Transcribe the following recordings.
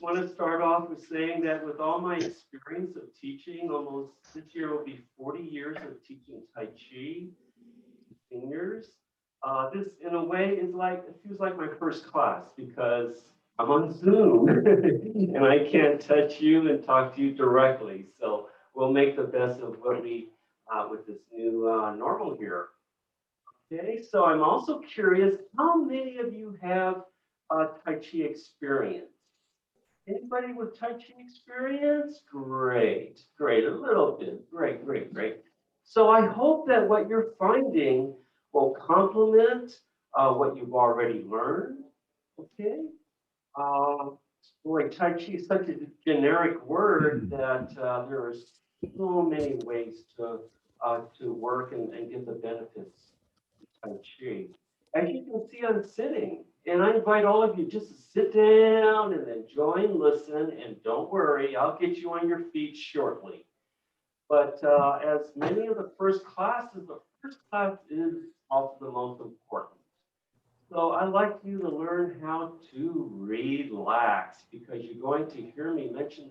want to start off with saying that with all my experience of teaching, almost this year will be 40 years of teaching Tai Chi to seniors. This, in a way, is like, it feels like my first class because I'm on Zoom and I can't touch you and talk to you directly. So we'll make the best of what with this new normal here. Okay, so I'm also curious, how many of you have Tai Chi experience? Anybody with Tai Chi experience? Great, great, a little bit. Great, great, great. So I hope that what you're finding will complement what you've already learned. Okay. Uh, Boy, Tai Chi is such a generic word that there are so many ways to work and get the benefits of Tai Chi. As you can see, I'm sitting, and I invite all of you just to sit down and then join, listen, and don't worry, I'll get you on your feet shortly. But as many of the first class is also the most important. So I'd like you to learn how to relax because you're going to hear me mention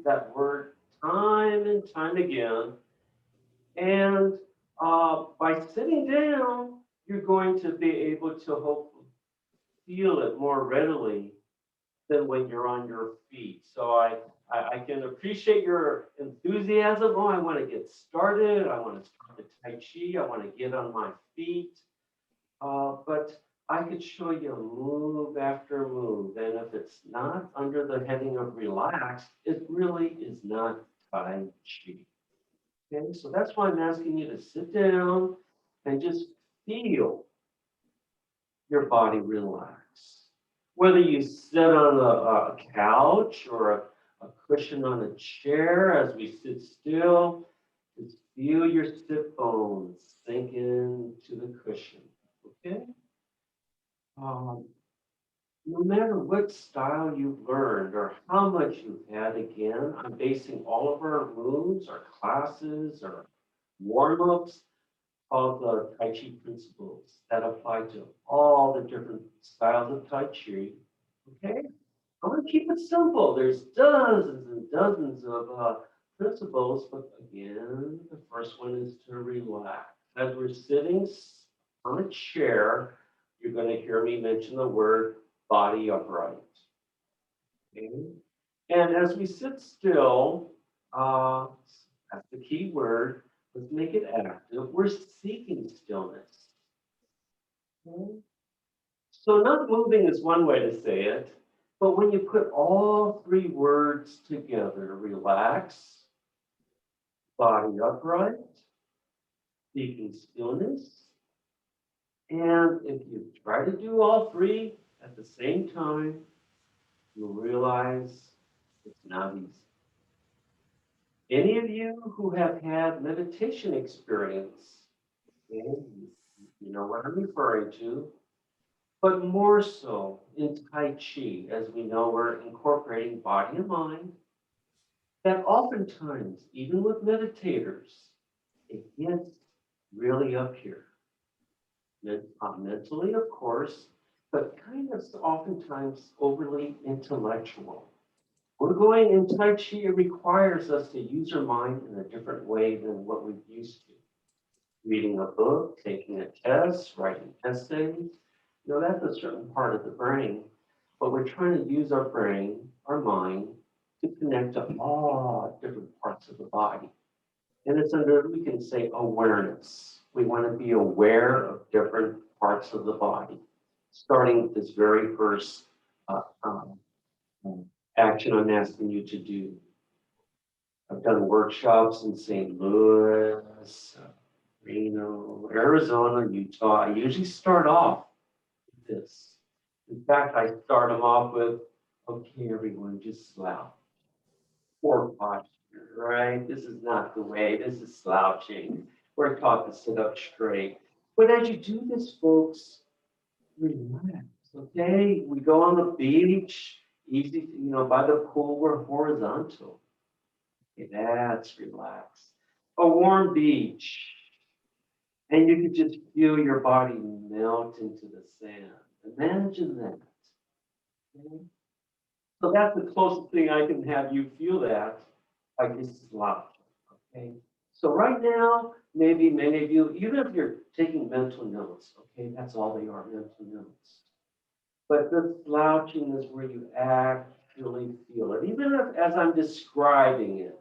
that word time and time again. And by sitting down, you're going to be able to hopefully feel it more readily than when you're on your feet. So I can appreciate your enthusiasm. Oh, I want to get started. I want to start the Tai Chi. I want to get on my feet. But I could show you move after move. And if it's not under the heading of relax, it really is not Tai Chi. Okay, so that's why I'm asking you to sit down and just feel your body relax. Whether you sit on a couch or a cushion on a chair as we sit still, just feel your sit bones sink into the cushion. Okay? Um, no matter what style you've learned or how much you've had, again, I'm basing all of our moves, our classes, our warm-ups of the Tai Chi principles that apply to all the different styles of Tai Chi. Okay? I want to keep it simple. There's dozens and dozens of principles, but again, the first one is to relax. As we're sitting on a chair, you're going to hear me mention the word body upright. Okay? And as we sit still, uh, that's the key word. Let's make it active. We're seeking stillness. Okay? So not moving is one way to say it, but when you put all three words together, relax, body upright, seeking stillness, and if you try to do all three at the same time, you'll realize it's not easy. Any of you who have had meditation experience, okay, you know what I'm referring to, but more so in Tai Chi, as we know we're incorporating body and mind, that oftentimes, even with meditators, it gets really up here. Mentally, of course, but kind of oftentimes overly intellectual. We're going in Tai Chi, it requires us to use our mind in a different way than what we're used to. Reading a book, taking a test, writing essays, that's a certain part of the brain, but we're trying to use our brain, our mind, to connect to all different parts of the body. And it's under, we can say, awareness. We want to be aware of different parts of the body, starting with this very first uh, um, action I'm asking you to do. I've done workshops in St. Louis, Reno, Arizona, Utah. I usually start off with this. In fact, I start them off with, okay, everyone, just slouch. Poor posture, right? This is not the way. This is slouching. We're taught to sit up straight. But as you do this, folks, relax, okay? We go on the beach, easy, by the pool, we're horizontal. Okay, that's relaxed. A warm beach, and you can just feel your body melt into the sand. Imagine that. Okay? So that's the closest thing I can have you feel that, like this slouch. Okay. So right now, maybe many of you, even if you're taking mental notes, okay, that's all they are, mental notes. But the slouching is where you actually feel it. Even if, as I'm describing it,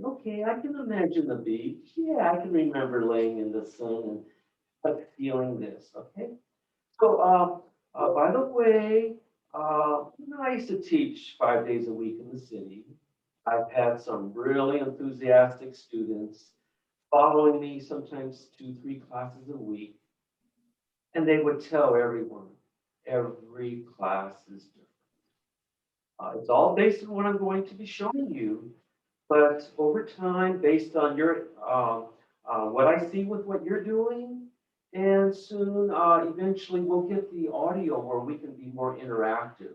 okay, I can imagine the beach. Yeah, I can remember laying in the sun and feeling this. Okay. So, by the way, I used to teach 5 days a week in the city. I've had some really enthusiastic students following me, sometimes 2, 3 classes a week, and they would tell everyone, every class is different. It's all based on what I'm going to be showing you, but over time, based on your what I see with what you're doing, and soon, eventually, we'll get the audio where we can be more interactive,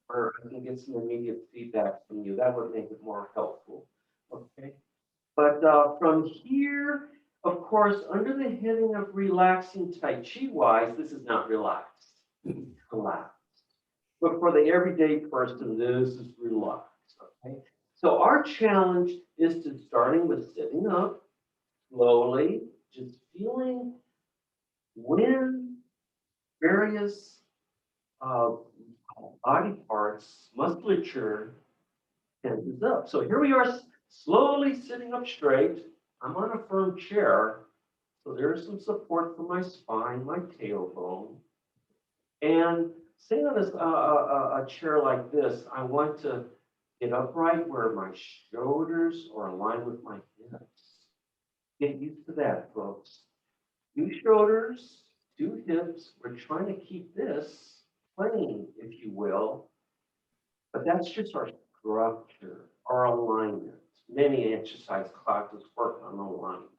or I can get some immediate feedback from you. That would make it more helpful. Okay. But from here, of course, under the heading of relaxing Tai Chi wise, this is not relaxed, collapse. But for the everyday person, this is relaxed. Okay. So our challenge is to starting with sitting up slowly, just feeling when various uh, body parts, musculature tenses up. So here we are, slowly sitting up straight. I'm on a firm chair, so there's some support for my spine, my tailbone. And sitting on a chair like this, I want to get upright where my shoulders are aligned with my hips. Get used to that, folks. 2 shoulders, 2 hips. We're trying to keep this plane, if you will, but that's just our structure, our alignment. Many exercise classes work on alignment.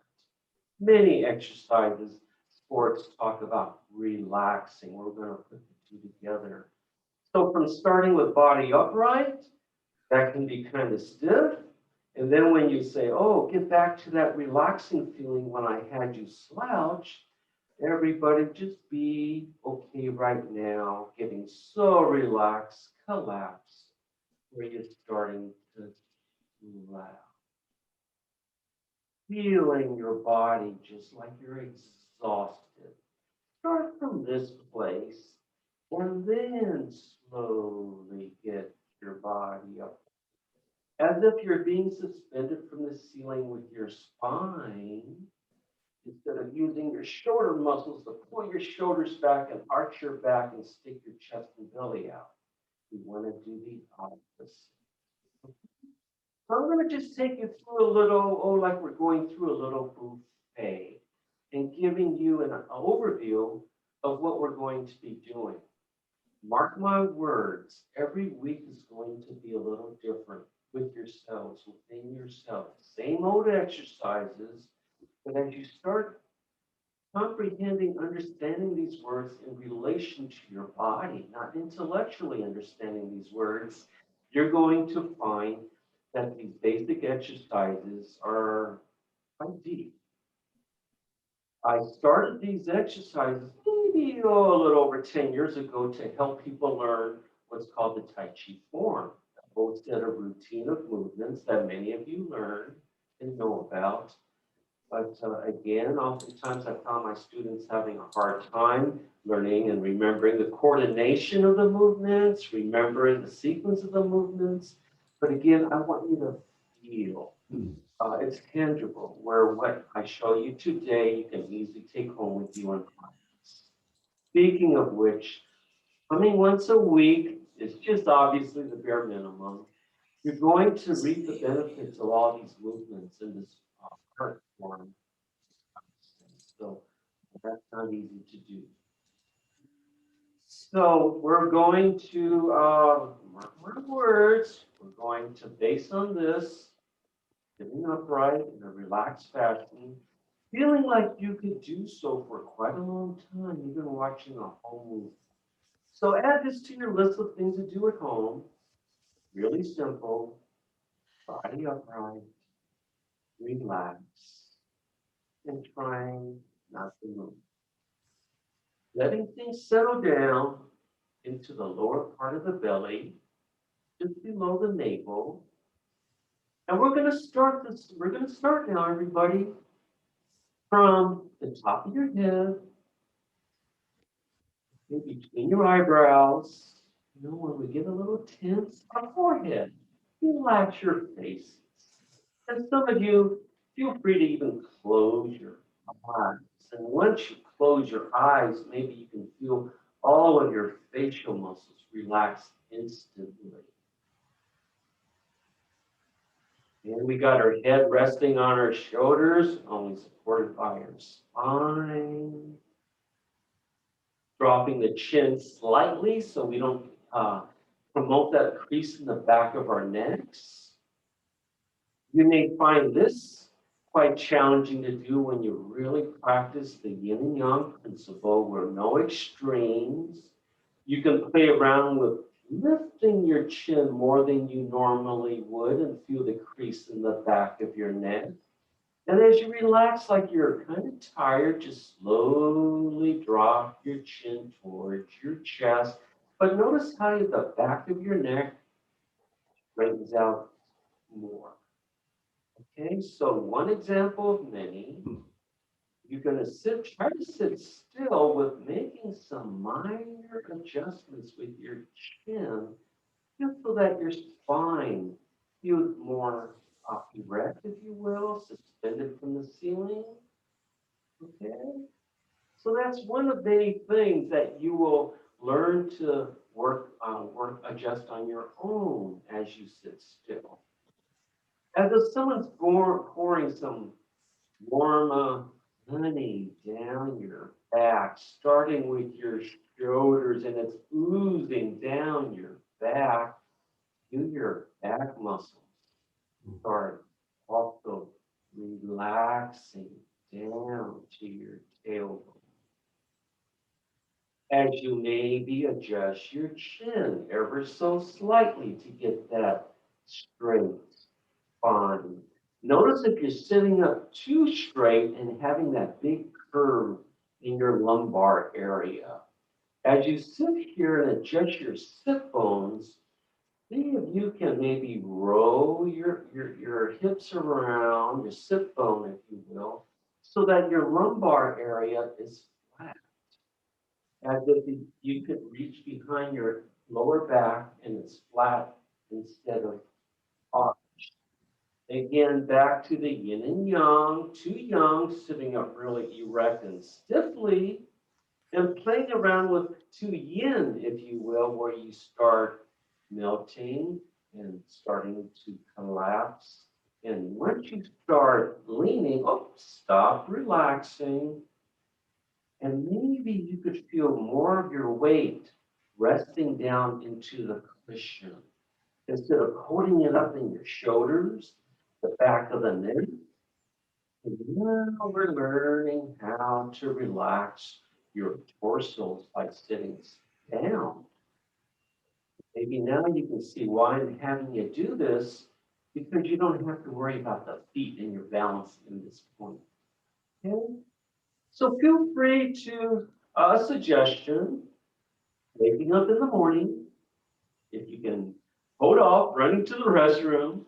Many exercises, sports talk about relaxing. We're going to put the two together. So from starting with body upright, that can be kind of stiff. And then when you say, oh, get back to that relaxing feeling when I had you slouch, everybody just be okay right now, getting so relaxed, collapse, where you're starting to relax. Feeling your body just like you're exhausted. Start from this place and then slowly get your body up. As if you're being suspended from the ceiling with your spine, instead of using your shoulder muscles to pull your shoulders back and arch your back and stick your chest and belly out. We want to do the opposite. So I'm going to just take you through a little, like we're going through a little buffet and giving you an overview of what we're going to be doing. Mark my words, every week is going to be a little different with yourselves, within yourself. Same old exercises, but as you start comprehending, understanding these words in relation to your body, not intellectually understanding these words, you're going to find that these basic exercises are quite deep. I started these exercises maybe a little over 10 years ago to help people learn what's called the Tai Chi form, a whole set of routine of movements that many of you learn and know about. But again, oftentimes I found my students having a hard time learning and remembering the coordination of the movements, remembering the sequence of the movements. But again, I want you to feel. It's tangible, where what I show you today, you can easily take home with you and practice. Speaking of which, coming once a week is just obviously the bare minimum. You're going to reap the benefits of all these movements in this current form. So that's not easy to do. So we're going to, mark my words, we're going to, based on this, sitting upright in a relaxed fashion, feeling like you could do so for quite a long time, even watching a whole movie. So add this to your list of things to do at home. Really simple. Body upright, relax, and trying not to move. Letting things settle down into the lower part of the belly. below the navel. And we're going to start this. We're going to start now, everybody, from the top of your head, in between your eyebrows. You know, when we get a little tense, our forehead. Relax your faces. And some of you, feel free to even close your eyes. And once you close your eyes, maybe you can feel all of your facial muscles relax instantly. And we got our head resting on our shoulders, only supported by our spine. Dropping the chin slightly so we don't promote that crease in the back of our necks. You may find this quite challenging to do when you really practice the yin and yang principle where no extremes. You can play around with lifting your chin more than you normally would and feel the crease in the back of your neck. And as you relax like you're kind of tired, just slowly drop your chin towards your chest. But notice how the back of your neck straightens out more. Okay, so one example of many. You're going to try to sit still with making some minor adjustments with your chin, just so that your spine feels more erect, if you will, suspended from the ceiling. Okay, so that's one of many things that you will learn to adjust on your own as you sit still. As if someone's pouring some warm honey down your back, starting with your shoulders, and it's oozing down your back to your back muscles. Start also relaxing down to your tailbone. As you maybe adjust your chin ever so slightly to get that straight spine. Notice if you're sitting up too straight and having that big curve in your lumbar area. As you sit here and adjust your sit bones, see if you can maybe roll your hips around, your sit bone, if you will, so that your lumbar area is flat. As if you could reach behind your lower back and it's flat instead of arched. Again, back to the yin and yang, two yang sitting up really erect and stiffly, and playing around with two yin, if you will, where you start melting and starting to collapse. And once you start leaning, stop relaxing. And maybe you could feel more of your weight resting down into the cushion. Instead of holding it up in your shoulders, the back of the neck. And now we're learning how to relax your torsos by sitting down. Maybe now you can see why I'm having you do this, because you don't have to worry about the feet and your balance in this point. Okay? So feel free to a suggestion, waking up in the morning, if you can hold off running to the restroom,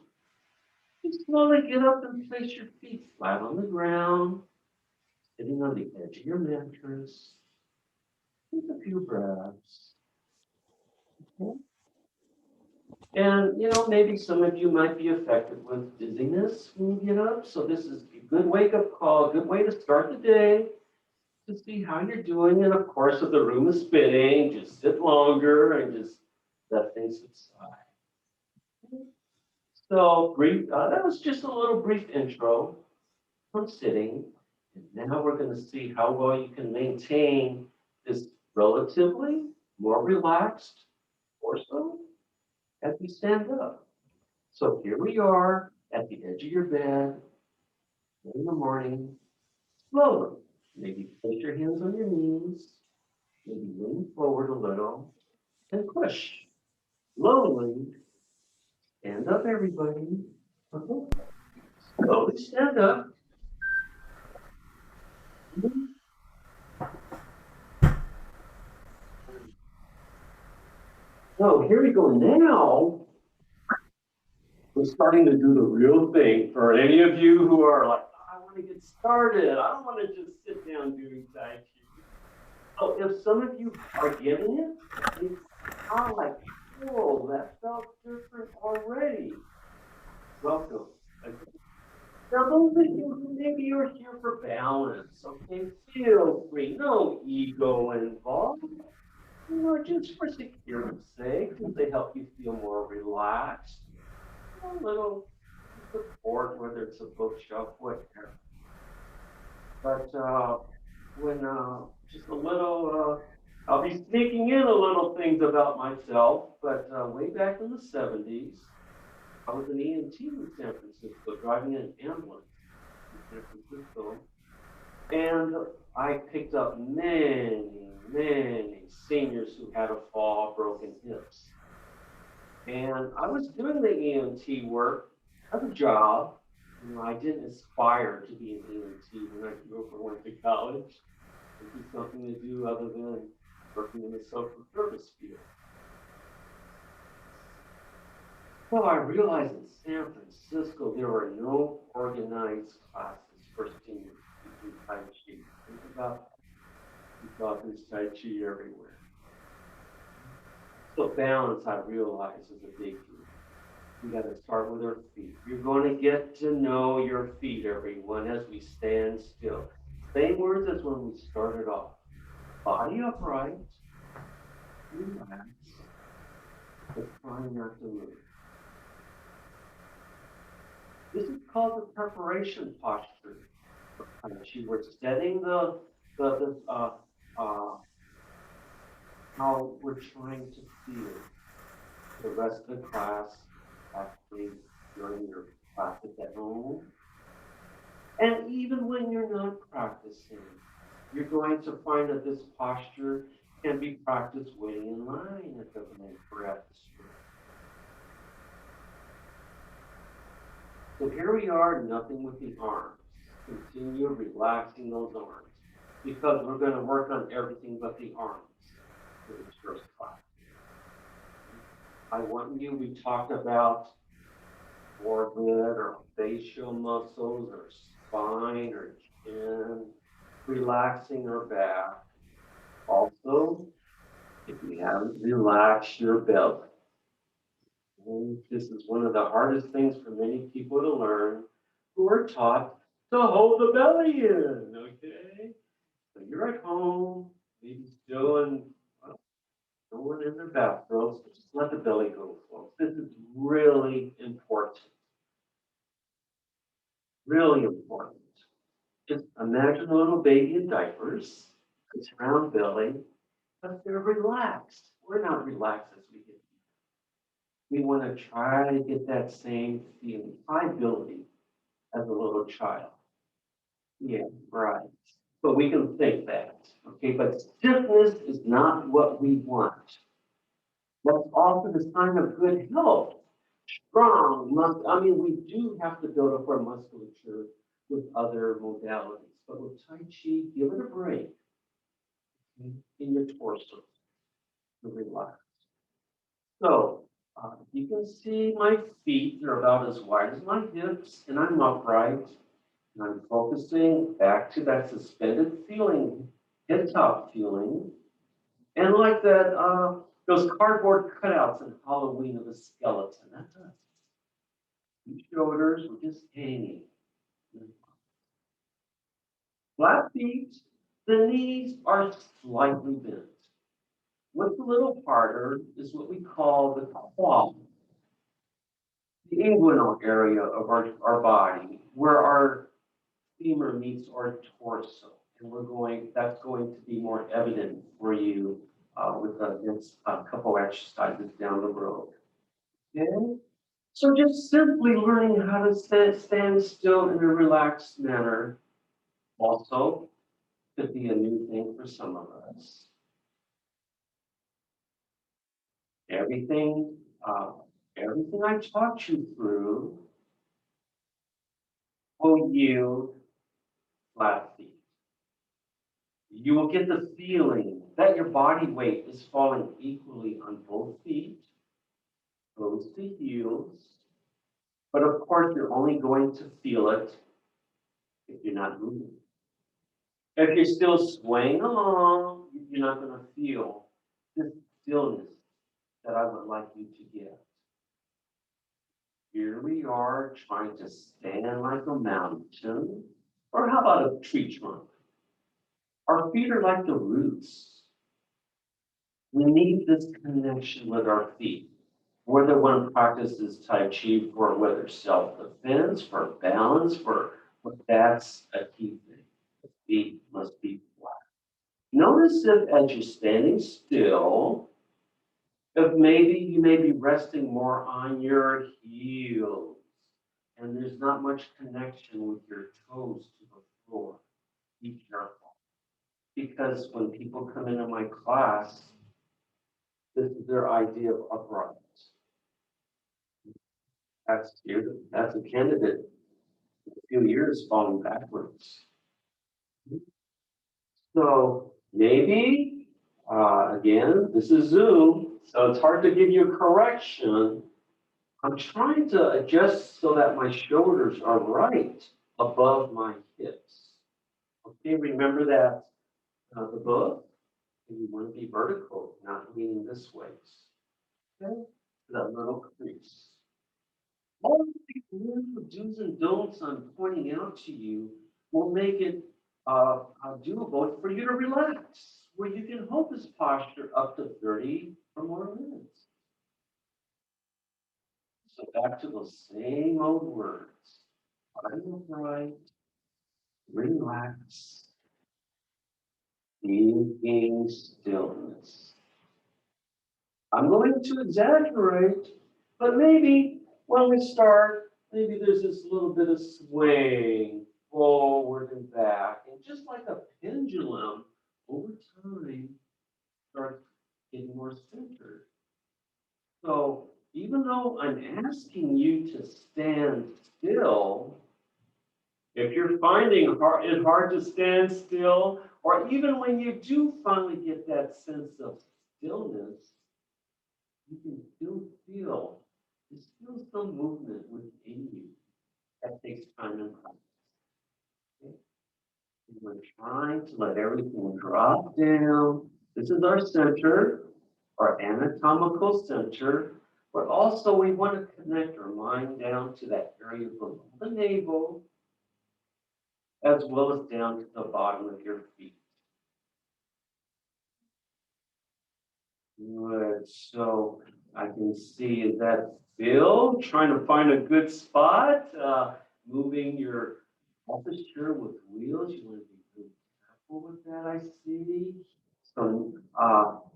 just slowly get up and place your feet flat on the ground, sitting on the edge of your mattress. Take a few breaths. Okay? And, maybe some of you might be affected with dizziness when you get up. So this is a good wake-up call, a good way to start the day to see how you're doing. And of course, if the room is spinning, just sit longer and just let things subside. So brief, that was just a little brief intro on sitting. And now we're going to see how well you can maintain this relatively more relaxed torso as we stand up. So here we are at the edge of your bed in the morning. Slowly, maybe place your hands on your knees, maybe lean forward a little, and push. Slowly, stand up, everybody. Okay. Slowly stand up. So here we go. Now, we're starting to do the real thing. For any of you who are like, I want to get started. I don't want to just sit down doing Tai Chi. So if some of you are getting it, it's not like, whoa, that felt different already. Welcome. Okay. Now, those of you who maybe you're here for balance, okay, feel free, no ego involved. Just for security's sake, because they help you feel more relaxed. A little support, whether it's a bookshelf, whatever. But when just a little, I'll be sneaking in a little things about myself. But way back in the 70s, I was an EMT in San Francisco, driving an ambulance in San Francisco. And I picked up many seniors who had a fall, broken hips. And I was doing the EMT work as a job. I didn't aspire to be an EMT when I grew up or went to college. This is something to do other than working in the social service field. So I realized in San Francisco there were no organized classes for seniors to do Tai Chi. Think about that. You thought there's Tai Chi everywhere. So balance, I realize, is a big deal. We got to start with our feet. You're going to get to know your feet, everyone, as we stand still. Same words as when we started off. Body upright, relax, but try not to move. This is called the preparation posture. We're setting how we're trying to feel. The rest of the class, actually during your practice at home. And even when you're not practicing, you're going to find that this posture can be practiced waiting in line at the bank or at the store. So here we are, nothing with the arms. Continue relaxing those arms because we're going to work on everything but the arms for this first class. We talked about forehead or facial muscles or spine or chin, relaxing our back. Also, if you haven't relaxed your belly. And this is one of the hardest things for many people to learn who are taught to hold the belly in, okay? So you're at home, maybe still in their bathrobes, but just let the belly go, folks. This is really important. Really important. Just imagine a little baby in diapers, it's round belly, but they're relaxed. We're not relaxed as we get. We want to try to get that same feeling, ability as a little child. Yeah, right. But we can think that, okay? But stiffness is not what we want. That's often a sign of good health. Strong, we do have to build up our musculature with other modalities. But with Tai Chi, give it a break, okay, in your torso to relax. So you can see my feet are about as wide as my hips, and I'm upright. And I'm focusing back to that suspended feeling, head top feeling. And like that, those cardboard cutouts in Halloween of a skeleton. That's us. Your shoulders were just hanging. Flat feet, the knees are slightly bent. What's a little harder is what we call the quad, the inguinal area of our body, where our femur meets our torso. And that's going to be more evident for you with a couple exercises down the road. Okay? So just simply learning how to stand still in a relaxed manner also could be a new thing for some of us. Everything I taught you through will yield flat feet. You will get the feeling that your body weight is falling equally on both feet, toes to heels, But of course, you're only going to feel it if you're not moving. If you're still swaying along, you're not going to feel this stillness that I would like you to get. Here we are trying to stand like a mountain, or how about a tree trunk? Our feet are like the roots. We need this connection with our feet. Whether one practices Tai Chi for whether self-defense, for balance, but that's a key thing. The feet must be flat. Notice if as you're standing still, if maybe you may be resting more on your heels and there's not much connection with your toes to the floor. Be careful. Because when people come into my class, this is their idea of upright. That's a candidate in a few years falling backwards. So maybe, again, this is Zoom, so it's hard to give you a correction. I'm trying to adjust so that my shoulders are right above my hips. Okay, remember that the book, and you want to be vertical, not leaning this way. Okay, that little crease. All these little do's and don'ts I'm pointing out to you will make it doable for you to relax, where you can hold this posture up to 30 or more minutes. So back to those same old words. Body upright, relax, seeking stillness. I'm going to exaggerate, but maybe when we start, maybe there's this little bit of swing forward and back, and just like a pendulum, over time, starts getting more centered. So even though I'm asking you to stand still, if you're finding it hard to stand still, or even when you do finally get that sense of stillness, you can still feel, there's still some movement within you that takes time and practice. Okay? And we're trying to let everything drop down. This is our center, our anatomical center, but also we want to connect our mind down to that area below the navel, as well as down to the bottom of your feet. Good. So I can see that Phil trying to find a good spot, moving your office chair with wheels. You want to be really careful with that, I see. So,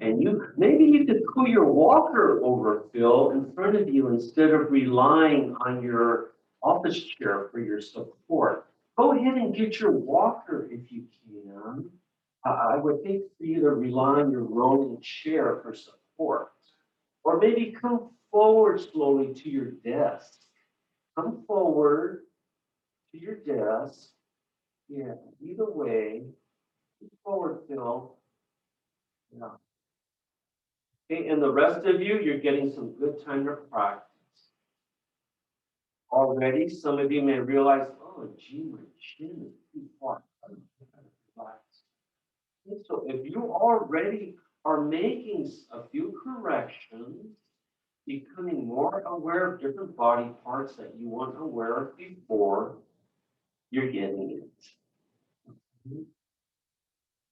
and maybe you could pull your walker over, Phil, in front of you instead of relying on your office chair for your support. Go ahead and get your walker if you can. I would think for you to rely on your rolling chair for support. Or maybe come forward slowly to your desk. Come forward to your desk. Yeah, either way. Come forward, Phil. Yeah. Okay, and the rest of you, you're getting some good time to practice. Already, some of you may realize, oh, gee, my chin is too far. I gotta relax. Okay, so if you already are making a few corrections, becoming more aware of different body parts that you weren't aware of before, you're getting it.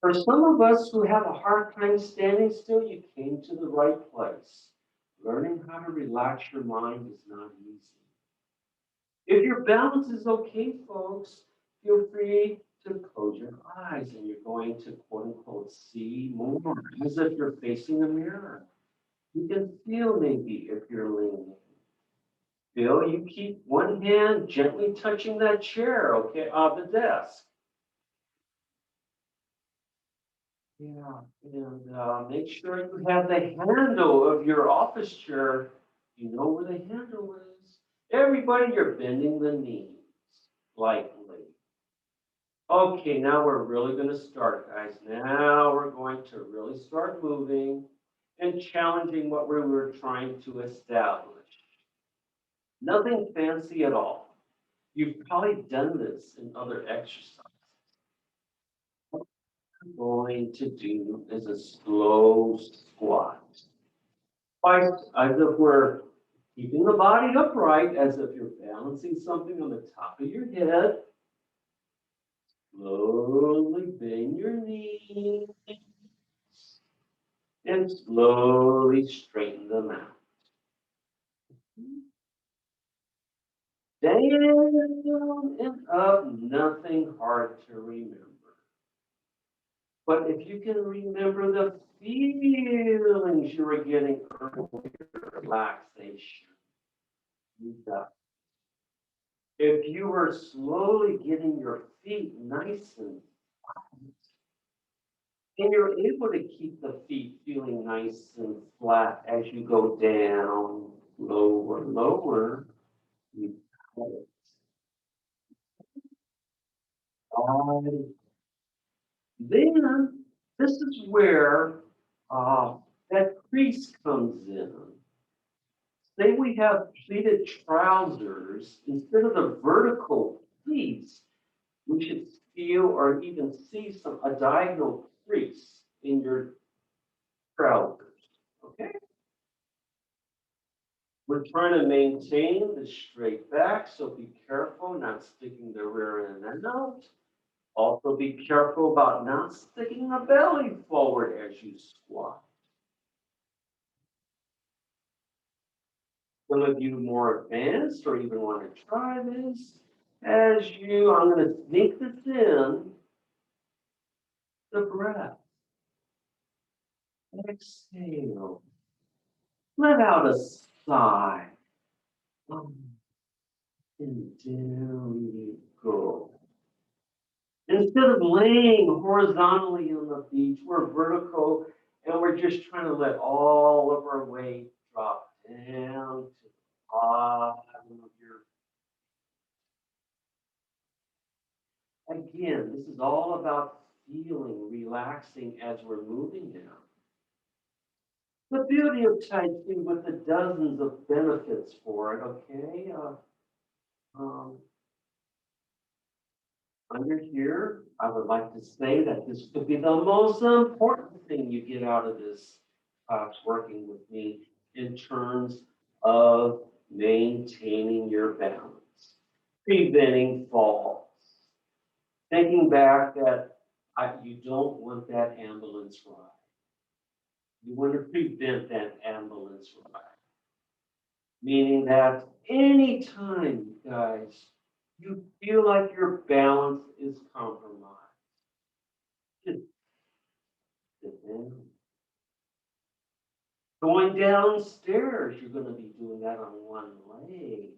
For some of us who have a hard time standing still, you came to the right place. Learning how to relax your mind is not easy. If your balance is okay, folks, feel free to close your eyes and you're going to quote unquote see more as if you're facing a mirror. You can feel maybe if you're leaning. Feel you keep one hand gently touching that chair, okay, the desk. Yeah, and make sure you have the handle of your office chair. You know where the handle is. Everybody, you're bending the knees lightly. Okay, now we're really going to start, guys. Now we're going to really start moving and challenging what we were trying to establish. Nothing fancy at all. You've probably done this in other exercises. What I'm going to do is a slow squat. As if we're keeping the body upright, as if you're balancing something on the top of your head. Slowly bend your knees and slowly straighten them out. Down and up, nothing hard to remember. But if you can remember the feelings you were getting earlier, relaxation, you got. If you were slowly getting your feet nice and you're able to keep the feet feeling nice and flat as you go down, lower, lower, you got it. Then this is where that crease comes in. Say we have pleated trousers, instead of the vertical pleats, we should feel or even see a diagonal crease in your trousers. Okay? We're trying to maintain the straight back, so be careful not sticking the rear end out. Also be careful about not sticking the belly forward as you squat. Some of you more advanced or even want to try this, I'm going to sneak this in, the breath. Exhale. Let out a sigh. And down you go. Instead of laying horizontally on the beach, we're vertical and we're just trying to let all of our weight drop down to the bottom of your. Again, this is all about feeling, relaxing as we're moving now. The beauty of Tai Chi with the dozens of benefits for it, okay? Under here, I would like to say that this could be the most important thing you get out of this class working with me in terms of maintaining your balance, preventing falls. Thinking back that you don't want that ambulance ride. You want to prevent that ambulance ride. Meaning that anytime, guys, you feel like your balance is compromised, just sit down. Going downstairs, you're going to be doing that on one leg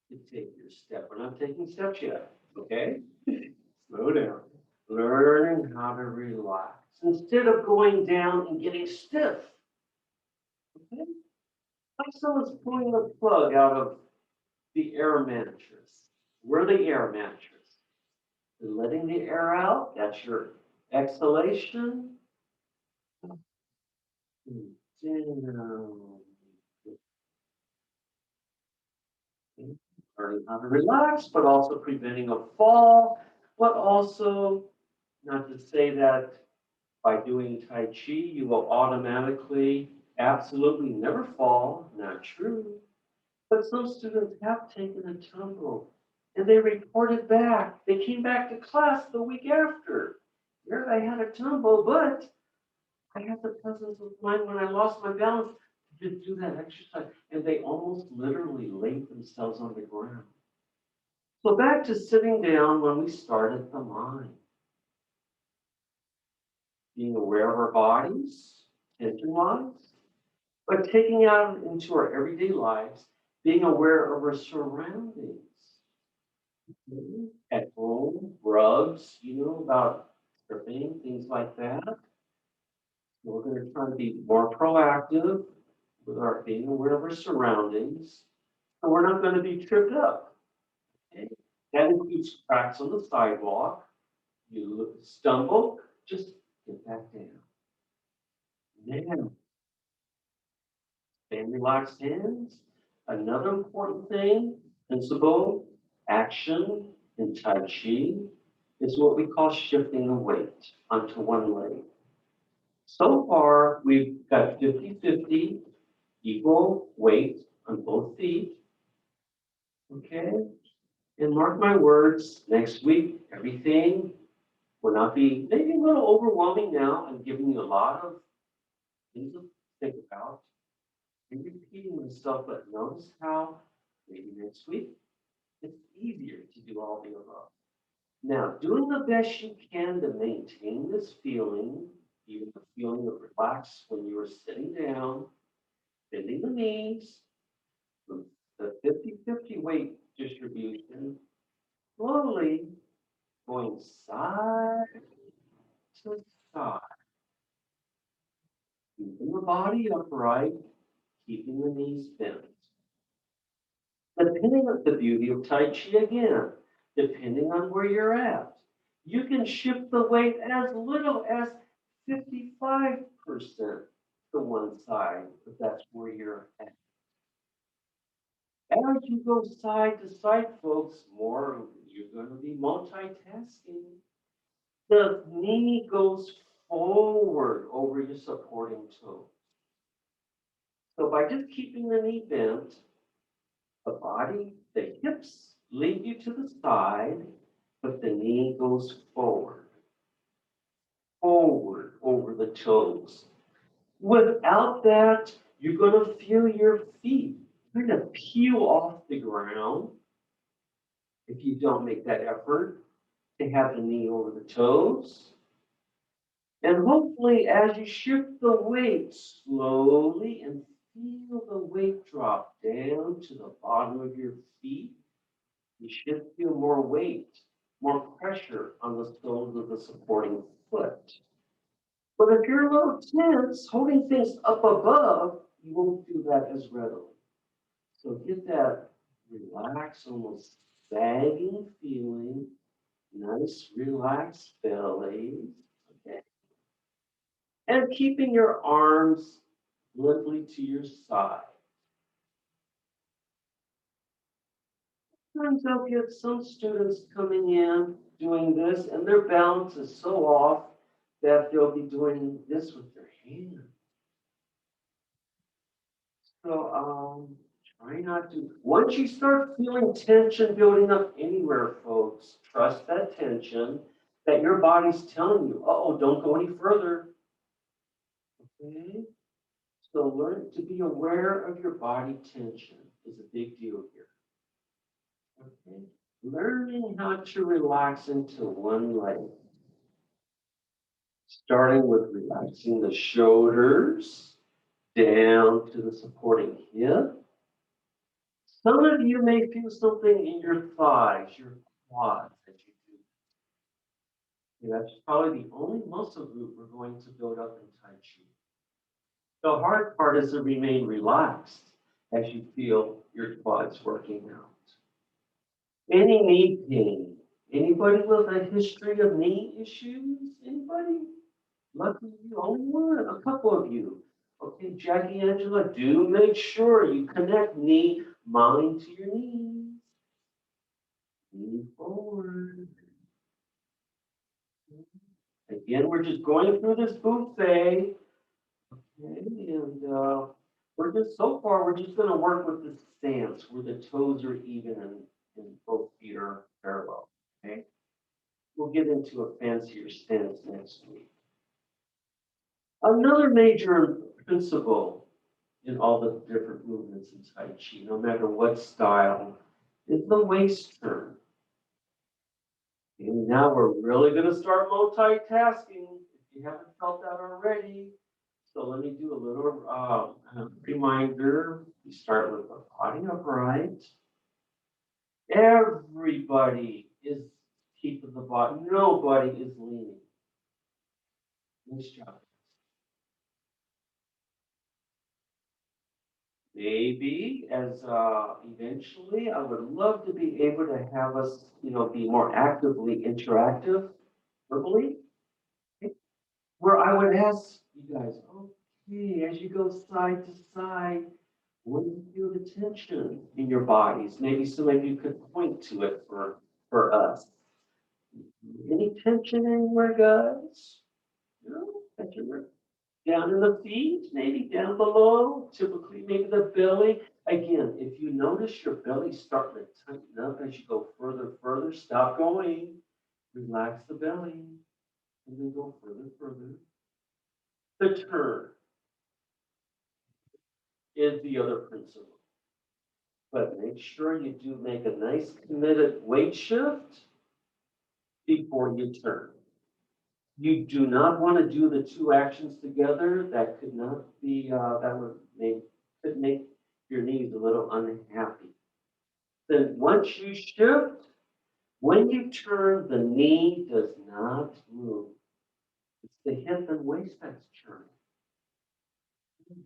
to take your step. We're not taking steps yet, okay? Slow down. Learning how to relax. Instead of going down and getting stiff, okay? Like someone's pulling the plug out of the air mattress. We're the air mattress. You're letting the air out, that's your exhalation. Down. Learning how to relax, but also preventing a fall, but also not to say that by doing Tai Chi, you will automatically, absolutely never fall. Not true. But some students have taken a tumble and they reported back. They came back to class the week after. Here I had a tumble, but I had the presence of mind when I lost my balance to just do that exercise. And they almost literally laid themselves on the ground. So back to sitting down when we started the mind. Being aware of our bodies, tension-wise, but taking out into our everyday lives, being aware of our surroundings. At home, rugs, about tripping, things like that. So we're going to try to be more proactive with our being aware of our surroundings. And we're not going to be tripped up. Okay? That includes cracks on the sidewalk. You stumble, just get back down. Now, bend relaxed hands. Another important thing, principle, action in Tai Chi is what we call shifting the weight onto one leg. So far, we've got 50-50 equal weight on both feet. Okay? And mark my words, next week, everything will not be maybe a little overwhelming now. I'm giving you a lot of things to think about. I'm repeating myself, but notice how maybe next week it's easier to do all the above. Now, doing the best you can to maintain this feeling, even the feeling of relax when you are sitting down, bending the knees, with the 50-50 weight distribution, slowly going side to side, keeping the body upright, keeping the knees bent. Depending on the beauty of Tai Chi again, depending on where you're at, you can shift the weight as little as 55% to one side, if that's where you're at. As you go side to side, folks, more you're going to be multitasking. The knee goes forward over your supporting toe. So by just keeping the knee bent, the body, the hips lead you to the side, but the knee goes forward, forward over the toes. Without that, you're going to feel your feet kind of peel off the ground if you don't make that effort to have the knee over the toes. And hopefully, as you shift the weight slowly and feel the weight drop down to the bottom of your feet, you should feel more weight, more pressure on the soles of the supporting foot. But if you're a little tense, holding things up above, you won't do that as readily. So get that relaxed, almost sagging feeling, nice relaxed belly, okay? And keeping your arms limply to your side. Sometimes I'll get some students coming in doing this, and their balance is so off that they'll be doing this with their hands. So try not to. Once you start feeling tension building up anywhere, folks, trust that tension that your body's telling you, oh, don't go any further. Okay? So learn to be aware of your body tension is a big deal here. Okay? Learning how to relax into one leg. Starting with relaxing the shoulders down to the supporting hip. Some of you may feel something in your thighs, your quads as you do. That's probably the only muscle group we're going to build up in Tai Chi. The hard part is to remain relaxed as you feel your quads working out. Any knee pain? Anybody with a history of knee issues? Anybody? Lucky you, only one, a couple of you. Okay, Jackie Angela, do make sure you connect knee, mind to your knees. Knee forward. Again, we're just going through this buffet. Okay, and we're just so far, we're just going to work with the stance where the toes are even and both feet are parallel. Okay, we'll get into a fancier stance next week. Another major principle in all the different movements in Tai Chi, no matter what style, is the waist turn. And now we're really going to start multitasking if you haven't felt that already. So let me do a little reminder. We start with the body upright. Everybody is keeping the body. Nobody is leaning. Nice job. Maybe as eventually, I would love to be able to have us, be more actively interactive verbally, okay? Where I would ask you guys, okay, as you go side to side, What do you feel the tension in your bodies? Maybe some of you could point to it for us. Any tension anywhere, guys? No? Tension down in the feet, maybe down below, typically maybe the belly. Again, if you notice your belly starting to tighten up as you go further, stop going. Relax the belly and then go further. The turn is the other principle. But make sure you do make a nice committed weight shift before you turn. You do not want to do the two actions together. That could not be, could make your knees a little unhappy. Then once you shift, when you turn, the knee does not move. It's the hip and waist that's turning.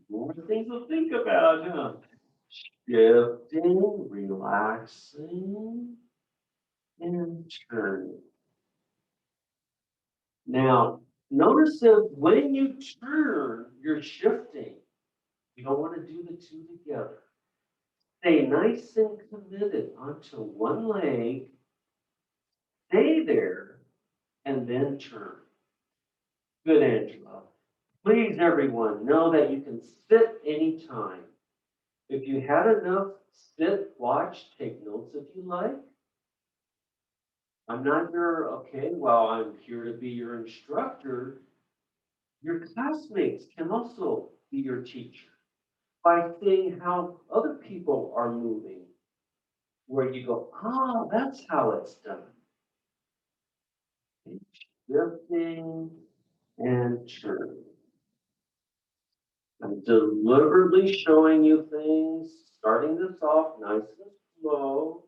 More things to think about, huh? Shifting, relaxing, and turning. Now, notice that when you turn, you're shifting. You don't want to do the two together. Stay nice and committed onto one leg. Stay there and then turn. Good, Angela. Please, everyone, know that you can sit anytime. If you had enough, sit, watch, take notes if you like. I'm not your, okay, well, I'm here to be your instructor. Your classmates can also be your teacher by seeing how other people are moving, where you go, oh, that's how it's done. Shifting and turning. I'm deliberately showing you things, starting this off nice and slow,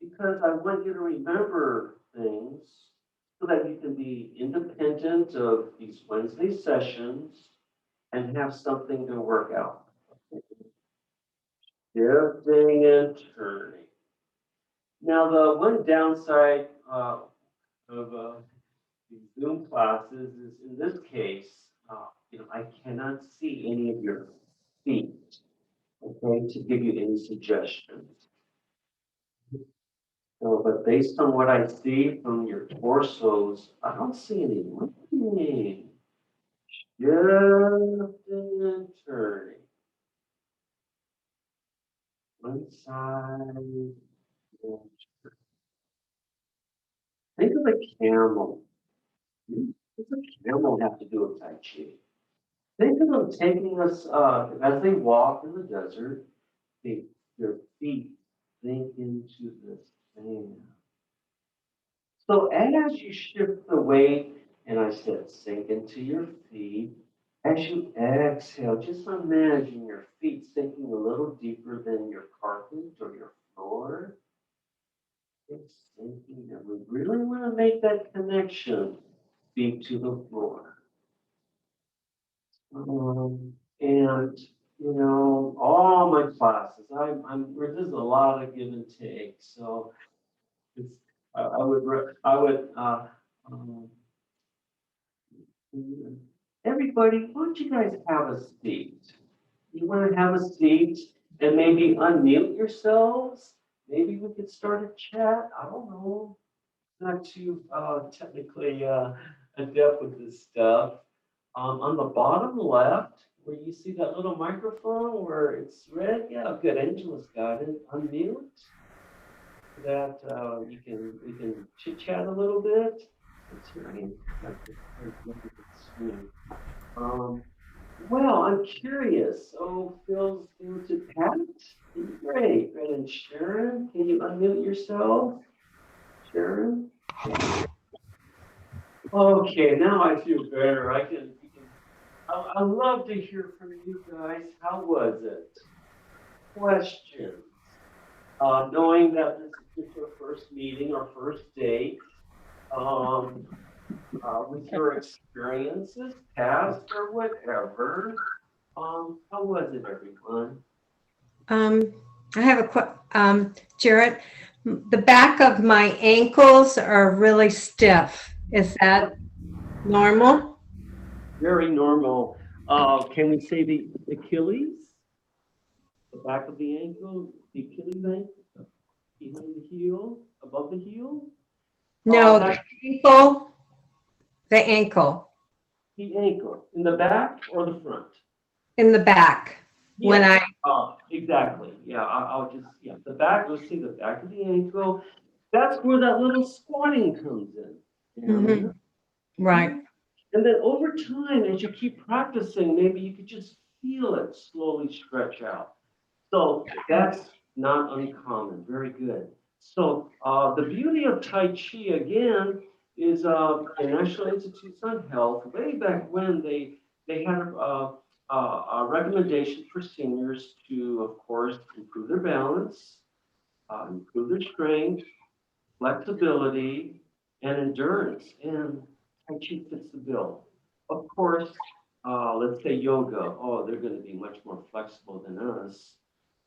because I want you to remember things so that you can be independent of these Wednesday sessions and have something to work out. Shifting and turning. Now, the one downside of these Zoom classes is in this case, I cannot see any of your feet, okay, to give you any suggestions. So, but based on what I see from your torsos, I don't see any moving. Shifting and turning. One side. And think of a camel. What does a camel have to do with Tai Chi? Think of them taking us, as they walk in the desert, their feet sink into the sand. So as you shift the weight, and I said sink into your feet, as you exhale, just imagine your feet sinking a little deeper than your carpet or your floor. It's sinking, and we really want to make that connection, feet to the floor. And all my classes, there's a lot of give and take. So it's, I would, everybody, why don't you guys have a seat? You want to have a seat and maybe unmute yourselves? Maybe we could start a chat. I don't know. Not too technically adept with this stuff. On the bottom left, where you see that little microphone where it's red, yeah, good. Angela's got it. Unmute so that we can chit chat a little bit. It's very well, I'm curious. So Phil's going to Pat. Great. And Sharon, can you unmute yourself? Sharon? Okay, now I feel better. I love to hear from you guys. How was it? Questions. Knowing that this is just our first meeting, our first date, with your experiences, past or whatever. How was it, everyone? I have Garrett, the back of my ankles are really stiff. Is that normal? Very normal. Can we say the Achilles? the back of the ankle, the Achilles ankle, behind the heel, above the heel. No, That's the ankle the ankle. In the back or the front? in the back. When Yes, I, exactly. Yeah, I'll just, yeah, the back, let's see the back of the ankle. That's where that little squatting comes in. Mhm, right. And then over time, as you keep practicing, maybe you could just feel it slowly stretch out. So that's not uncommon. Very good. So the beauty of Tai Chi again is the National Institutes on Health. Way back when they had a recommendation for seniors to, of course, improve their balance, improve their strength, flexibility, and endurance. And Tai Chi fits the bill. Of course, let's say yoga. Oh, they're going to be much more flexible than us.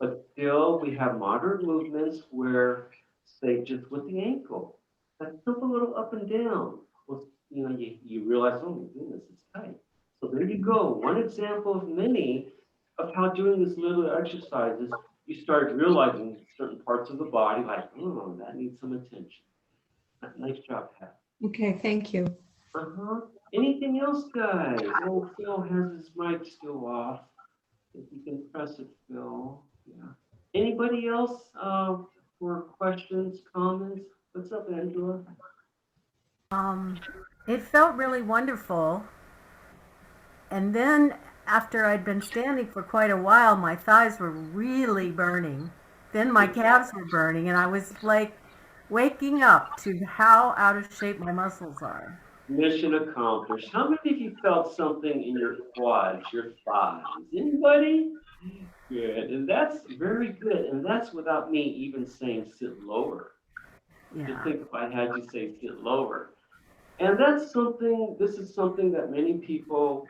But still, we have moderate movements where, say, just with the ankle, that simple little up and down. Well, you realize, oh my goodness, it's tight. So there you go. One example of many of how doing this little exercises you start realizing certain parts of the body, like, oh, that needs some attention. Nice job, Pat. Okay, thank you. Uh-huh. Anything else, guys? Oh, Phil has his mic still off. If you can press it, Phil. Yeah. Anybody else for questions, comments? What's up, Angela? Um, it felt really wonderful. And then after I'd been standing for quite a while, my thighs were really burning. Then my calves were burning, and I was like waking up to how out of shape my muscles are. Mission accomplished. How many of you felt something in your quads, your thighs? Anybody? Good. And that's very good. And that's without me even saying sit lower. Just Yeah. think if I had you say sit lower. And that's something, this is something that many people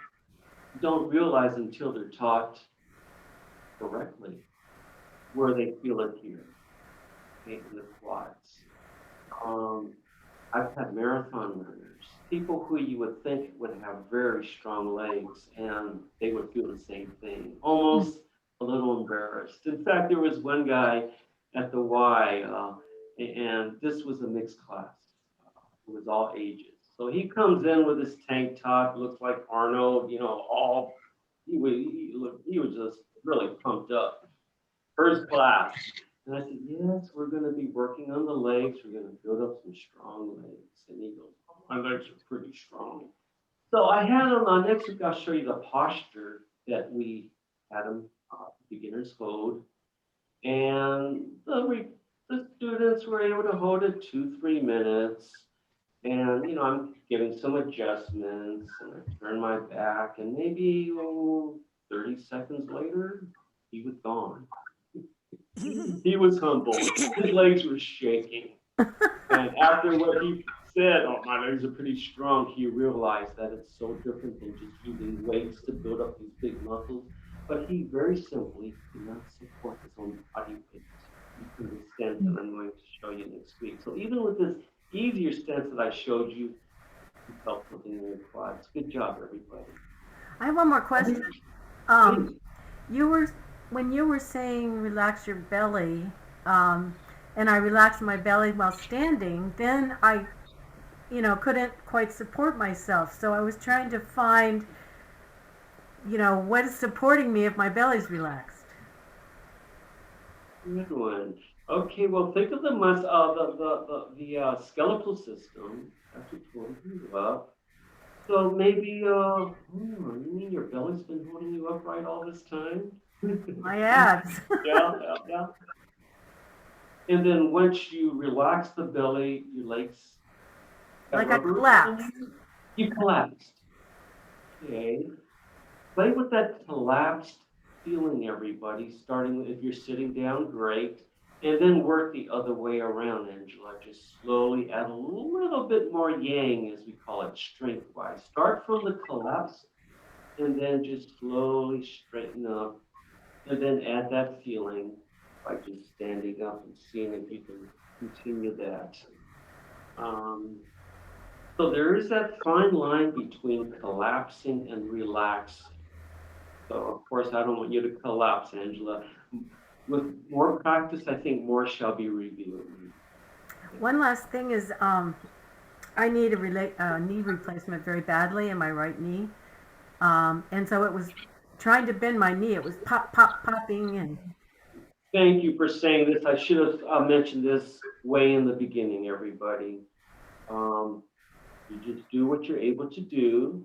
don't realize until they're taught correctly, where they feel it here, okay, in the quads. Um, I've had marathon runners, people who you would think would have very strong legs, and they would feel the same thing, almost a little embarrassed. In fact, there was one guy at the Y, and this was a mixed class. It was all ages. So he comes in with his tank top, looks like Arnold, all he was just really pumped up. First class. And I said, yes, we're going to be working on the legs. We're going to build up some strong legs. And he goes, oh, my legs are pretty strong. So I had him, next week I'll show you the posture that we had him beginner's hold. And the students were able to hold it 2-3 minutes. And, I'm giving some adjustments and I turn my back and maybe 30 seconds later, he was gone. He was humbled. His legs were shaking. And after what he said, oh, my legs are pretty strong, he realized that it's so different than just using weights to build up these big muscles. But he very simply could not support his own body weight in the stance that I'm going to show you next week. So even with this easier stance that I showed you, you felt something in your quads. Good job, everybody. I have one more question. Please. You were when you were saying relax your belly, and I relaxed my belly while standing. Then I, couldn't quite support myself. So I was trying to find, what is supporting me if my belly's relaxed. Good one. Okay, well, think of the skeletal system. That's what's holding you up. So maybe, you mean your belly's been holding you upright all this time? My abs. Yeah. And then once you relax the belly, your legs got Like I rubber. collapsed. You collapsed. Okay. Play with that collapsed feeling, everybody. Starting if you're sitting down, great. And then work the other way around, Angela. Just slowly add a little bit more yang, as we call it, strength-wise. Start from the collapse and then just slowly straighten up. And then add that feeling by just standing up and seeing if you can continue that. So there is that fine line between collapsing and relaxing. So of course I don't want you to collapse, Angela. with more practice, I think more shall be revealed. One last thing is, I need a knee replacement very badly in my right knee. And so it was trying to bend my knee. It was popping. And Thank you for saying this. I should have mentioned this way in the beginning, everybody. Um, you just do what you're able to do.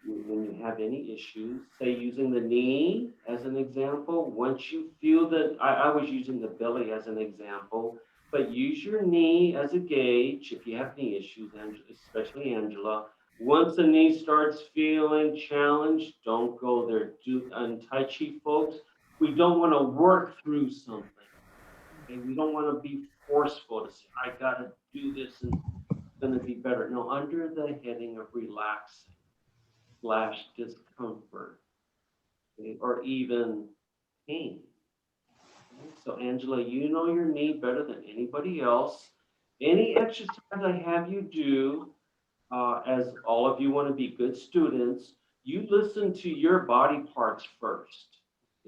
When you have any issues, say using the knee as an example, once you feel that, I was using the belly as an example, but use your knee as a gauge if you have knee issues, especially Angela. Once the knee starts feeling challenged, don't go there. And Tai Chi folks, we don't want to work through something. Okay? We don't want to be forceful to say, I got to do this and it's going to be better. No, under the heading of relaxing / discomfort, okay, or even pain. Okay? So Angela, you know your knee better than anybody else. Any exercise I have you do, as all of you want to be good students, you listen to your body parts first.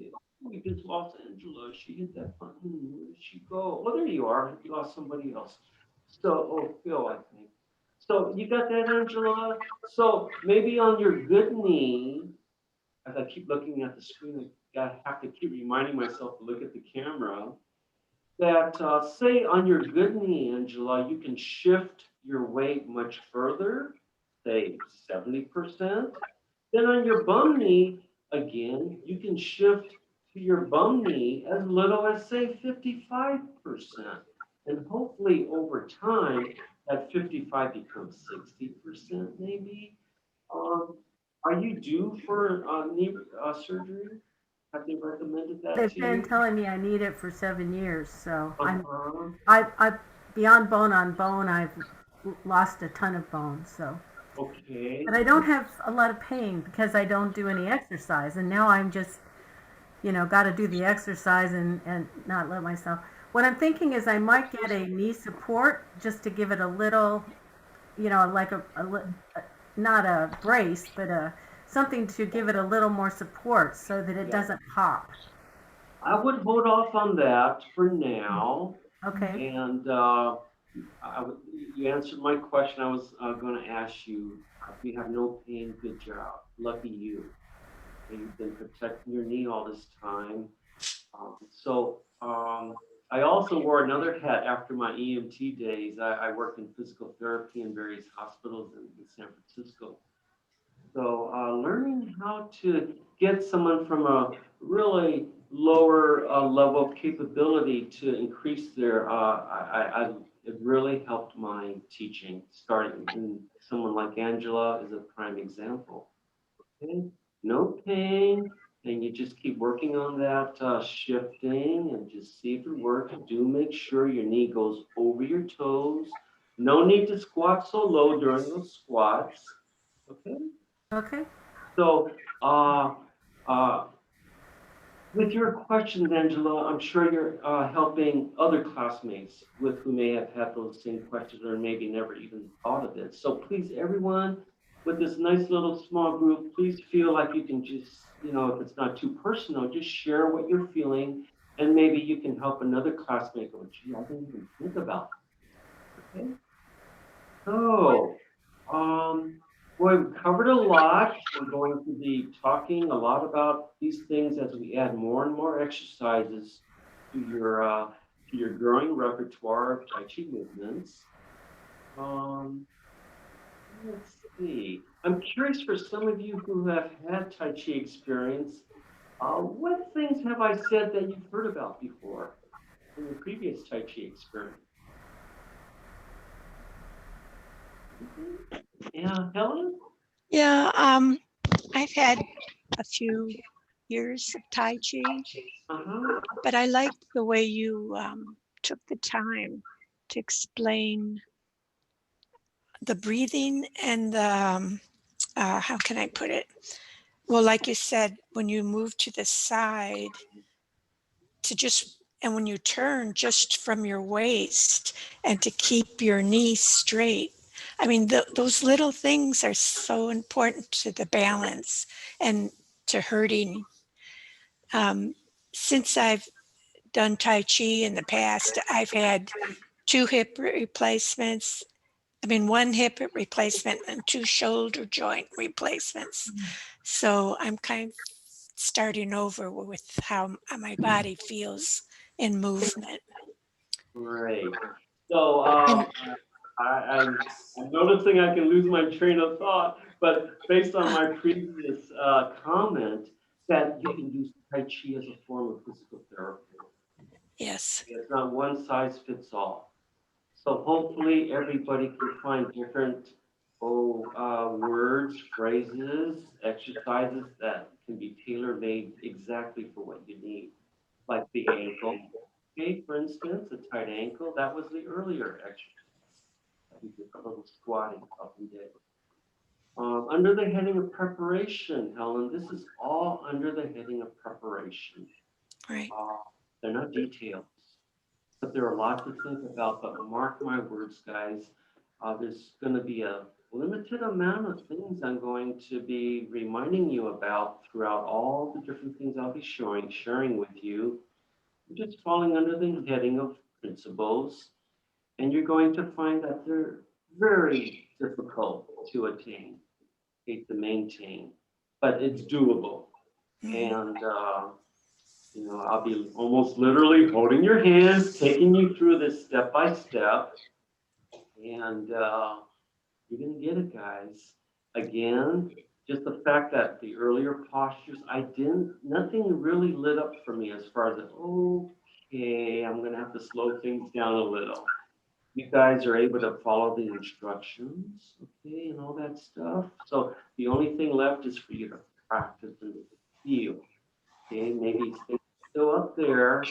Okay, we just lost Angela. She hit that button. Where did she go? Oh, there you are. You lost somebody else. So, oh, Phil, I think. So you got that, Angela? So maybe on your good knee, as I keep looking at the screen, I have to keep reminding myself to look at the camera, that say on your good knee, Angela, you can shift your weight much further, say 70%. Then on your bum knee, again, you can shift to your bum knee as little as, say, 55%. And hopefully over time, that 55 becomes 60% maybe. Um, are you due for knee surgery? Have they recommended that they've to been you? telling me I need it for 7 years. So Uh-huh. I beyond bone on bone, I've lost a ton of bone. So, Okay. but I don't have a lot of pain because I don't do any exercise. And now I'm just, got to do the exercise and not let myself. What I'm thinking is I might get a knee support just to give it a little, like not a brace, but something to give it a little more support so that it Yeah. doesn't pop. I would hold off on that for now. Okay. And you answered my question. I was going to ask you, if you have no pain, good job. Lucky you. And you've been protecting your knee all this time. I also wore another hat after my EMT days. I worked in physical therapy in various hospitals in San Francisco. So learning how to get someone from a really lower level of capability to increase their, it really helped my teaching. Starting, and someone like Angela is a prime example. Okay, no pain, and you just keep working on that shifting and just see if it works. Do make sure your knee goes over your toes. No need to squat so low during those squats. Okay. Okay. So, uh, with your questions, Angela, I'm sure you're helping other classmates with who may have had those same questions or maybe never even thought of it. So please, everyone, with this nice little small group, please feel like you can just, if it's not too personal, just share what you're feeling, and maybe you can help another classmate go, gee, I didn't even think about that. Okay. So, well, we've covered a lot. We're going to be talking a lot about these things as we add more and more exercises to your growing repertoire of Tai Chi movements. Um, let's see. I'm curious for some of you who have had Tai Chi experience, what things have I said that you've heard about before in your previous Tai Chi experience? Yeah, Helen? Yeah, I've had a few years of Tai Chi, Uh-huh. but I liked the way you took the time to explain the breathing and the, how can I put it? Well, like you said, when you move to the side, and when you turn, just from your waist and to keep your knees straight. I mean, those little things are so important to the balance and to hurting. since I've done Tai Chi in the past, I've had 2 hip replacements. I mean, 1 hip replacement and 2 shoulder joint replacements. So I'm kind of starting over with how my body feels in movement. Great. So And I'm noticing I can lose my train of thought, but based on my previous comment, that you can use Tai Chi as a form of physical therapy. yes, It's not one size fits all. So hopefully everybody can find different words, phrases, exercises that can be tailor-made exactly for what you need. Like the ankle. Okay, for instance, a tight ankle, that was the earlier exercise. You did a little squatting up and down. Under the heading of preparation, Helen, this is all under the heading of preparation. right. They're not details, but there are a lot to think about. But mark my words, guys, there's going to be a limited amount of things I'm going to be reminding you about throughout all the different things I'll be sharing with you, just falling under the heading of principles. And you're going to find that they're very difficult to attain, to maintain, but it's doable. Mhm. And I'll be almost literally holding your hands, taking you through this step by step, and you're gonna get it, guys. Again, just the fact that the earlier postures, nothing really lit up for me as far as, okay, I'm gonna have to slow things down a little. You guys are able to follow the instructions, okay, and all that stuff. So the only thing left is for you to practice and feel. Okay, maybe things still up there,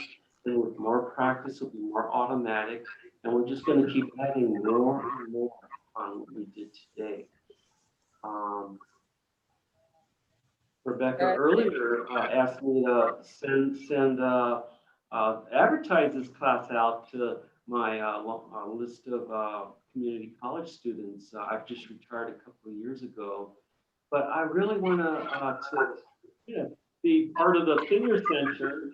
then with more practice, it'll be more automatic, and we're just going to keep adding more and more on what we did today. Um, Rebecca earlier asked me to advertise this class out to my list of community college students. I've just retired a couple of years ago, but I really want to be part of the senior center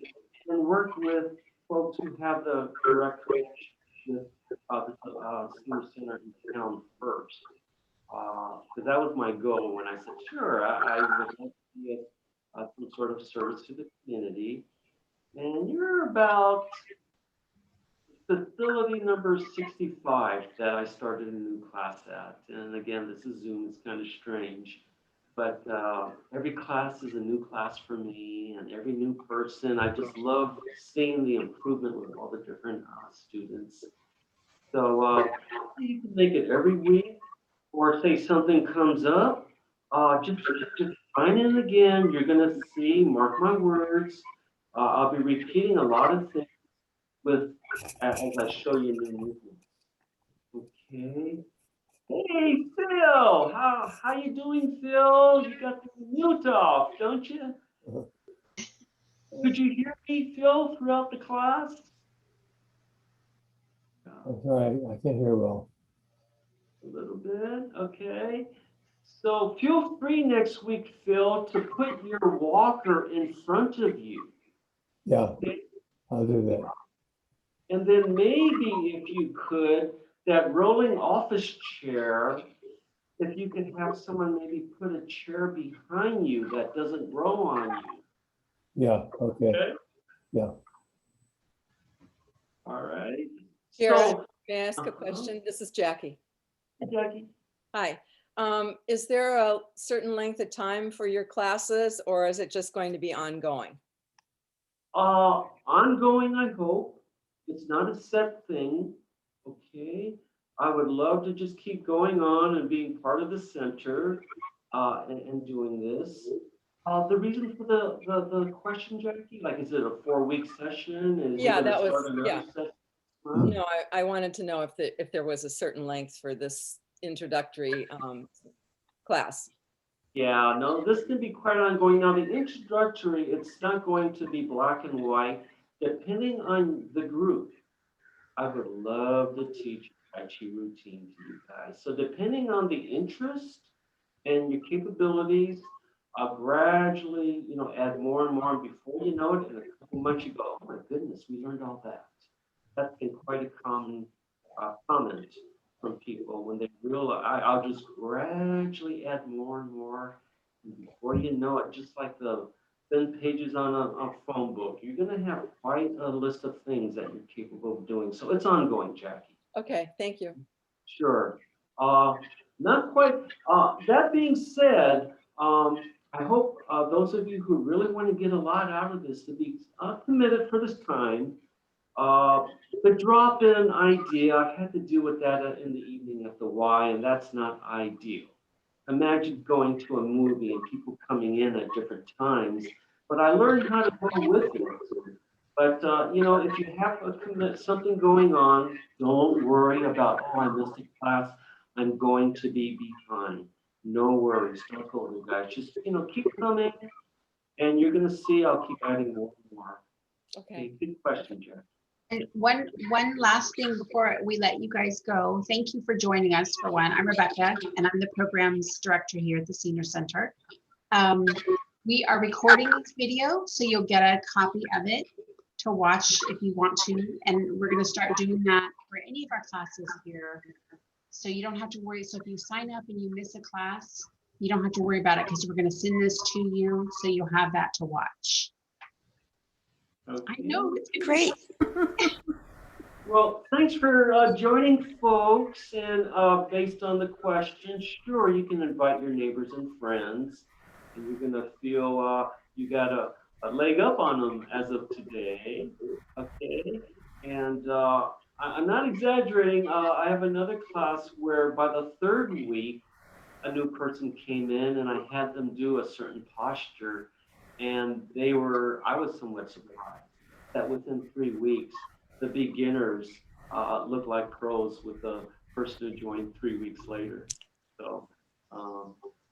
and work with folks who have the direct relationship with the senior center in town first. Because that was my goal when I said, sure, I would like to be some sort of service to the community. And you're about facility number 65 that I started a new class at. And again, this is Zoom, it's kind of strange. But every class is a new class for me, and every new person. I just love seeing the improvement with all the different students. So you can make it every week, or say something comes up, just sign in again. You're gonna see, mark my words. I'll be repeating a lot of things with as I show you new movements. Okay. Hey Phil, how you doing, Phil? You got the mute off, don't you? Could you hear me, Phil, throughout the class? I'm sorry, I can't hear well. A little bit, okay. So feel free next week, Phil, to put your walker in front of you. Yeah, Okay? I'll do that. And then maybe if you could, that rolling office chair, if you could have someone maybe put a chair behind you that doesn't roll on you. Yeah, okay. Okay? Yeah. All right. Garrett, So, may I ask a question? This is Jackie. Jackie. Hi. Is there a certain length of time for your classes, or is it just going to be ongoing? Ongoing, I hope. It's not a set thing. Okay. I would love to just keep going on and being part of the center and doing this. The reason for the question, Jackie, like, is it a 4-week session? Is Yeah, it that gonna was, start another yeah. session? No, I wanted to know if there was a certain length for this introductory class. Yeah, no, this can be quite ongoing. Now, the introductory, it's not going to be black and white. Depending on the group, I would love to teach Tai Chi routine to you guys. So depending on the interest and your capabilities, gradually, add more and more. And before you know it, in a couple months, you go, oh my goodness, we learned all that. That's been quite a common comment from people when they realize I'll just gradually add more and more. And before you know it, just like the thin pages on a phone book, you're going to have quite a list of things that you're capable of doing. So it's ongoing, Jackie. Okay, thank you. Sure. Not quite. That being said, I hope those of you who really want to get a lot out of this to be committed for this time. The drop-in idea, I've had to deal with that in the evening at the Y, and that's not ideal. Imagine going to a movie and people coming in at different times, but I learned how to go with it. But, if you have something going on, don't worry about, oh, I missed a class, I'm going to be behind. No worries, don't go, you guys. Just, keep coming, and you're going to see I'll keep adding more and more. Okay. Good question, Jack. And one last thing before we let you guys go. Thank you for joining us for one. I'm Rebecca, and I'm the programs director here at the Senior Center. We are recording this video, so you'll get a copy of it to watch if you want to. And we're going to start doing that for any of our classes here. So you don't have to worry. So if you sign up and you miss a class, you don't have to worry about it because we're going to send this to you, so you'll have that to watch. Okay. I know it's Great. Well, thanks for joining, folks. And based on the question, sure, you can invite your neighbors and friends, and you're going to feel you got a leg up on them as of today. Okay. And I'm not exaggerating. I have another class where by the third week, a new person came in and I had them do a certain posture. And I was somewhat surprised that within 3 weeks, the beginners look like pros with the person who joined 3 weeks later. So,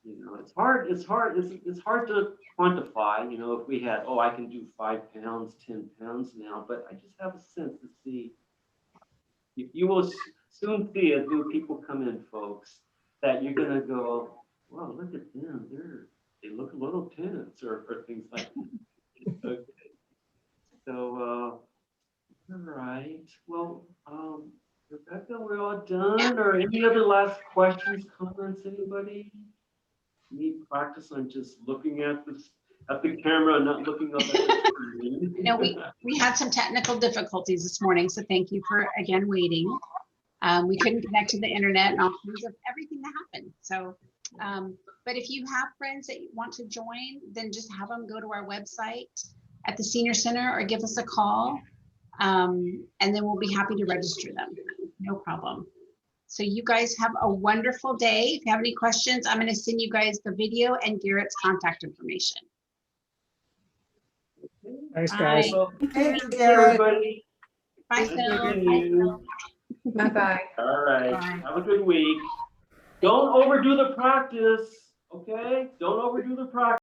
it's hard to quantify, if we had, I can do 5 pounds, 10 pounds now, but I just have a sense to see, you will soon see as new people come in, folks, that you're going to go, wow, look at them. They look a little tense or things like that. Okay. So, all right. Well, Rebecca, we're all done. Or any other last questions, comments, anybody? Need practice on just looking at the camera and not looking up at the screen? No, we had some technical difficulties this morning, so thank you for again waiting. We couldn't connect to the internet and all kinds of everything that happened. So, but if you have friends that you want to join, then just have them go to our website at the Senior Center or give us a call, and then we'll be happy to register them. No problem. So you guys have a wonderful day. If you have any questions, I'm going to send you guys the video and Garrett's contact information. Thanks, guys. Bye. Thank you, Hey, Garrett. everybody. Bye, Nice Phil. meeting Bye, you. Phil. Bye-bye. All right. Bye. Have a good week. Don't overdo the practice. Okay? Don't overdo the practice.